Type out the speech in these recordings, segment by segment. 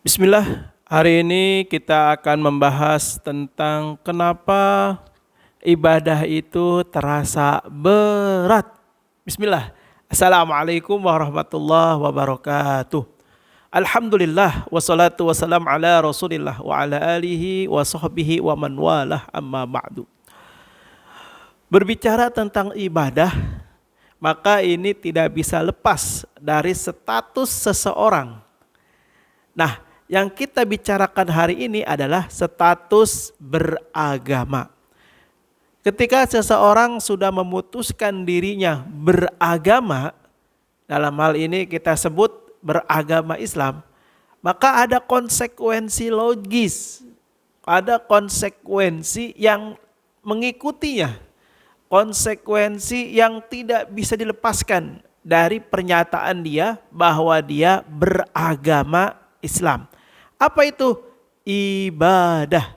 Bismillah, hari ini kita akan membahas tentang kenapa ibadah itu terasa berat. Bismillah. Assalamualaikum warahmatullahi wabarakatuh. Alhamdulillah wassalatu wassalam ala Rasulillah wa ala alihi wa sahbihi wa man walah amma ba'du. Berbicara tentang ibadah, maka ini tidak bisa lepas dari status seseorang. Nah, yang kita bicarakan hari ini adalah status beragama. Ketika seseorang sudah memutuskan dirinya beragama, dalam hal ini kita sebut beragama Islam, maka ada konsekuensi logis, ada konsekuensi yang mengikutinya, konsekuensi yang tidak bisa dilepaskan dari pernyataan dia bahwa dia beragama Islam. Apa itu? Ibadah.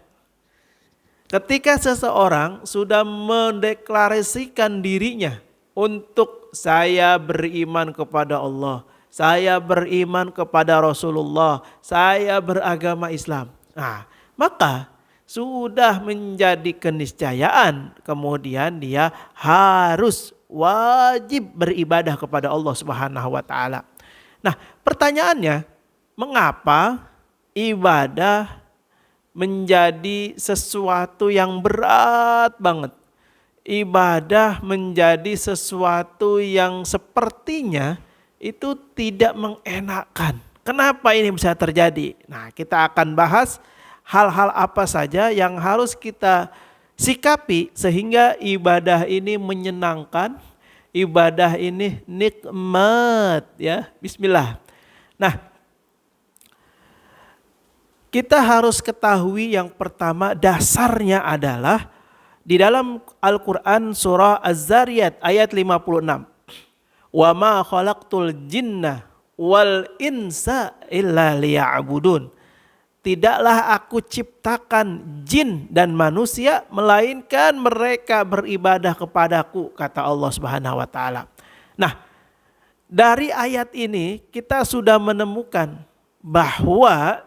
Ketika seseorang sudah mendeklarasikan dirinya untuk saya beriman kepada Allah, saya beriman kepada Rasulullah, saya beragama Islam. Nah, maka sudah menjadi keniscayaan kemudian dia harus wajib beribadah kepada Allah Subhanahu wa taala. Nah, pertanyaannya, mengapa ibadah menjadi sesuatu yang berat banget? Ibadah menjadi sesuatu yang sepertinya itu tidak mengenakan. Kenapa ini bisa terjadi? Nah, kita akan bahas hal-hal apa saja yang harus kita sikapi sehingga ibadah ini menyenangkan, ibadah ini nikmat ya. Bismillah. Nah, kita harus ketahui yang pertama, dasarnya adalah di dalam Al-Quran surah Az-Zariyat ayat 56. Wa ma khalaqtul jinna wal insa illa liya'budun. Tidaklah aku ciptakan jin dan manusia melainkan mereka beribadah kepadaku, kata Allah Subhanahu wa taala. Nah, dari ayat ini kita sudah menemukan bahwa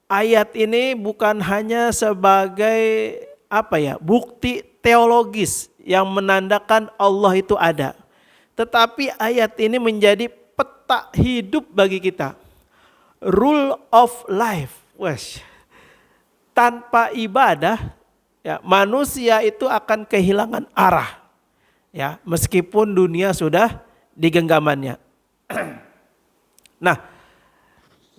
ayat ini bukan hanya sebagai bukti teologis yang menandakan Allah itu ada. Tetapi ayat ini menjadi peta hidup bagi kita. Rule of life. Tanpa ibadah ya, manusia itu akan kehilangan arah. Ya, meskipun dunia sudah di genggamannya. Nah,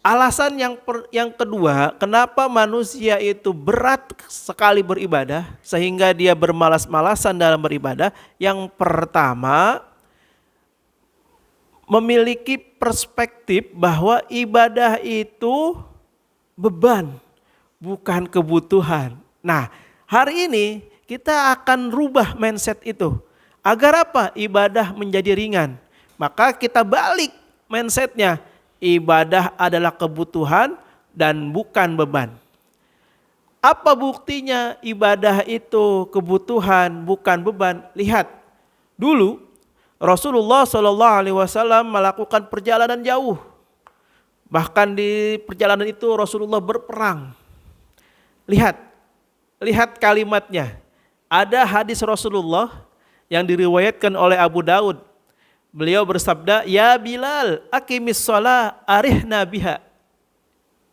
alasan yang kedua, kenapa manusia itu berat sekali beribadah sehingga dia bermalas-malasan dalam beribadah. Yang pertama, memiliki perspektif bahwa ibadah itu beban, bukan kebutuhan. Nah, hari ini kita akan rubah mindset itu. Agar apa? Ibadah menjadi ringan. Maka kita balik mindsetnya. Ibadah adalah kebutuhan dan bukan beban. Apa buktinya ibadah itu kebutuhan bukan beban? Lihat, dulu Rasulullah SAW melakukan perjalanan jauh. Bahkan di perjalanan itu Rasulullah berperang. Lihat kalimatnya. Ada hadis Rasulullah yang diriwayatkan oleh Abu Daud. Beliau bersabda, "Ya Bilal, aqimis shalah arihna biha."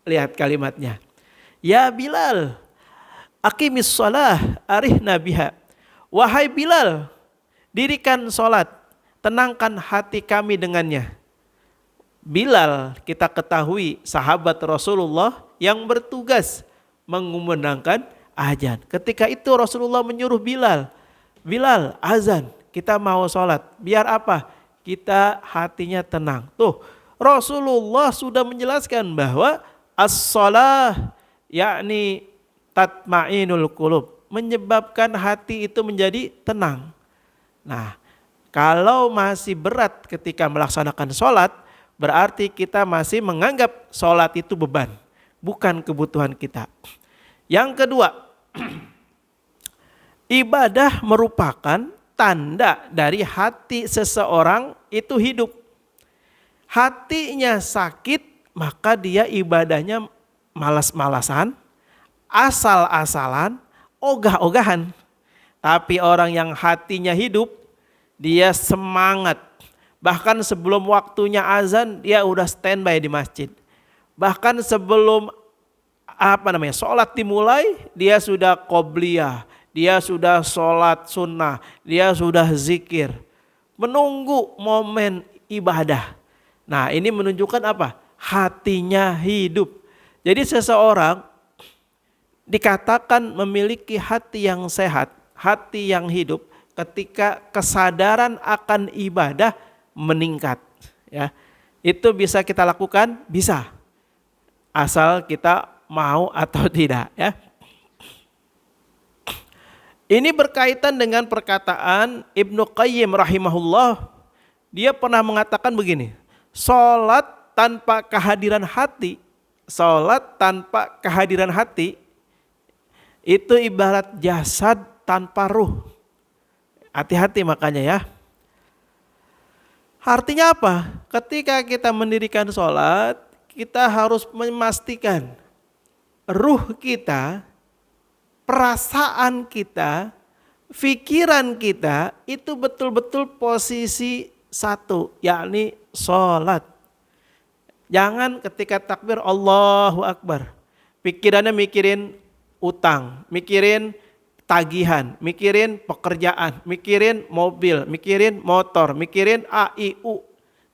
Lihat kalimatnya. "Ya Bilal, aqimis shalah arihna biha." Wahai Bilal, dirikan salat, tenangkan hati kami dengannya. Bilal, kita ketahui sahabat Rasulullah yang bertugas mengumandangkan azan. Ketika itu Rasulullah menyuruh Bilal, "Bilal, azan, kita mau salat." Biar apa? Kita hatinya tenang. Tuh, Rasulullah sudah menjelaskan bahwa as-shalah yakni tatma'inul qulub, menyebabkan hati itu menjadi tenang. Nah, kalau masih berat ketika melaksanakan sholat, berarti kita masih menganggap sholat itu beban, bukan kebutuhan kita. Yang kedua, ibadah merupakan tanda dari hati seseorang itu hidup. Hatinya sakit maka dia ibadahnya malas-malasan, asal-asalan, ogah-ogahan. Tapi orang yang hatinya hidup, dia semangat. Bahkan sebelum waktunya azan, dia udah standby di masjid. Bahkan sebelum sholat dimulai, dia sudah qobliyah, dia sudah sholat sunnah, dia sudah zikir. Menunggu momen ibadah. Nah, ini menunjukkan apa? Hatinya hidup. Jadi seseorang dikatakan memiliki hati yang sehat, hati yang hidup ketika kesadaran akan ibadah meningkat, ya. Itu bisa kita lakukan, bisa. Asal kita mau atau tidak, ya. Ini berkaitan dengan perkataan Ibnu Qayyim rahimahullah. Dia pernah mengatakan begini, salat tanpa kehadiran hati, salat tanpa kehadiran hati itu ibarat jasad tanpa ruh. Hati-hati makanya ya. Artinya apa? Ketika kita mendirikan sholat, kita harus memastikan ruh kita, perasaan kita, pikiran kita itu betul-betul posisi satu, yakni sholat. Jangan ketika takbir Allahu Akbar, pikirannya mikirin utang, mikirin tagihan, mikirin pekerjaan, mikirin mobil, mikirin motor, mikirin A, I, U,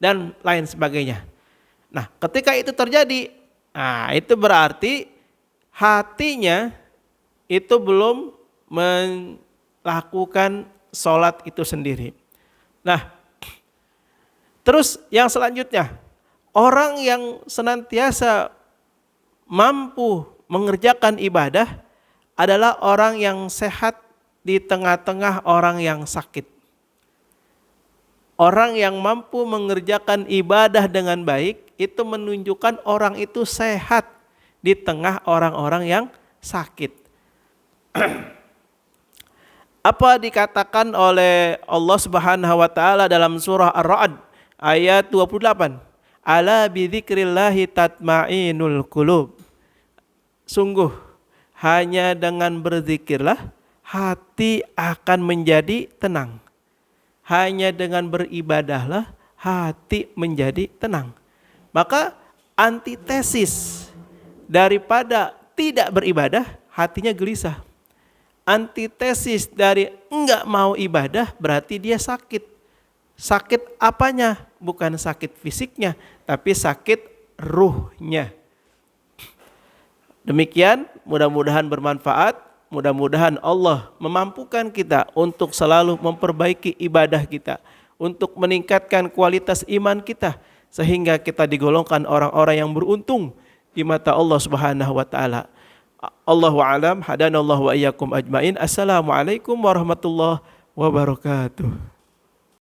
dan lain sebagainya. Nah, ketika itu terjadi, itu berarti hatinya itu belum melakukan sholat itu sendiri. Nah, terus yang selanjutnya, orang yang senantiasa mampu mengerjakan ibadah adalah orang yang sehat di tengah-tengah orang yang sakit. Orang yang mampu mengerjakan ibadah dengan baik itu menunjukkan orang itu sehat di tengah orang-orang yang sakit. Apa dikatakan oleh Allah Subhanahu wa taala dalam surah Ar-Ra'd ayat 28? Ala bidzikrillahi tatma'innul qulub. Sungguh hanya dengan berzikirlah hati akan menjadi tenang. Hanya dengan beribadahlah hati menjadi tenang. Maka antitesis daripada tidak beribadah, hatinya gelisah. Antitesis dari enggak mau ibadah berarti dia sakit. Sakit apanya? Bukan sakit fisiknya, tapi sakit ruhnya. Demikian, mudah-mudahan bermanfaat, mudah-mudahan Allah memampukan kita untuk selalu memperbaiki ibadah kita, untuk meningkatkan kualitas iman kita, sehingga kita digolongkan orang-orang yang beruntung di mata Allah Subhanahu wa taala. Allahu a'lam, hadanallahu wa iyyakum ajmain. Assalamualaikum warahmatullahi wabarakatuh.